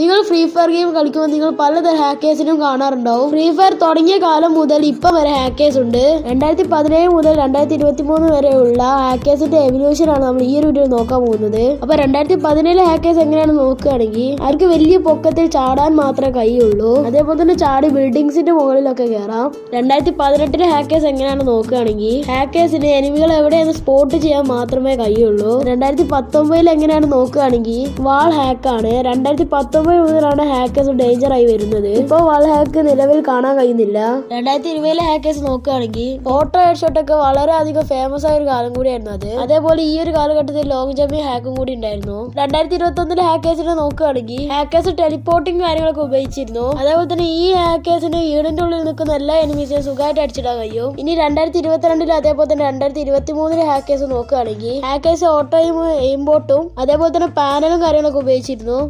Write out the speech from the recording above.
നിങ്ങൾ free fire game കളിക്കുമ്പോൾ നിങ്ങൾ പലതരം ഹാക്കേഴ്സിനും കാണാറുണ്ടാവും. ഫ്രീ ഫയർ തുടങ്ങിയ കാലം മുതൽ ഇപ്പം വരെ ഹാക്കേഴ്സ് ഉണ്ട്. 2017 മുതൽ 2023 വരെയുള്ള ഹാക്കേഴ്സിന്റെ എവല്യൂഷൻ ആണ് നമ്മൾ ഈ ഒരു വീഡിയോ നോക്കാൻ പോകുന്നത്. അപ്പൊ 2017 ഹാക്കേഴ്സ് എങ്ങനെയാണെന്ന് നോക്കുകയാണെങ്കിൽ അവർക്ക് വലിയ പൊക്കത്തിൽ ചാടാൻ മാത്രമേ കഴിയുള്ളൂ. അതേപോലെ തന്നെ ചാടി ബിൽഡിങ്സിന്റെ മുകളിലൊക്കെ കയറാം. 2018 ഹാക്കേഴ്സ് എങ്ങനെയാണെന്ന് നോക്കുകയാണെങ്കിൽ ഹാക്കേഴ്സിന് എനിമികൾ എവിടെയെന്ന് സ്പോട്ട് ചെയ്യാൻ മാത്രമേ കഴിയുള്ളൂ. 2019 എങ്ങനെയാണ് നോക്കുകയാണെങ്കിൽ വാൾ ഹാക്കാണ്. 2019 മുതലാണ് ഹാക്കേഴ്സ് ഡേഞ്ചർ ആയി വരുന്നത്. ഇപ്പോൾ വാൾ ഹാക്ക് നിലവിൽ കാണാൻ കഴിയുന്നില്ല. 2020 ഹാക്കേഴ്സ് നോക്കുകയാണെങ്കിൽ ഓട്ടോ ഹെഡ്ഷോട്ട് ഒക്കെ വളരെ അധികം ഫേമസ് ആയ ഒരു കാലം കൂടിയായിരുന്നു അത്. അതേപോലെ ഈ ഒരു കാലഘട്ടത്തിൽ ലോങ് ജമ്പിങ് ഹാക്കും കൂടി ഉണ്ടായിരുന്നു. 2021 ഹാക്കേഴ്സിനെ നോക്കുകയാണെങ്കിൽ ഹാക്കേഴ്സ് ടെലിപ്പോർട്ടിംഗ് കാര്യങ്ങളൊക്കെ ഉപയോഗിച്ചിരുന്നു. അതേപോലെ തന്നെ ഈ ഹാക്കേഴ്സിന് വീടിന്റെ ഉള്ളിൽ നിൽക്കുന്ന എല്ലാ എനിമീസിനും സുഖമായിട്ട് അടിച്ചിടാൻ കഴിയും. ഇനി 2022 അതേപോലെ തന്നെ 2023 ഹാക്കേഴ്സ് നോക്കുകയാണെങ്കിൽ ഹാക്കേഴ്സ് ഓട്ടോ എയിം ബോട്ടും അതേപോലെ തന്നെ പാനലും കാര്യങ്ങളൊക്കെ ഉപയോഗിച്ചിരുന്നു.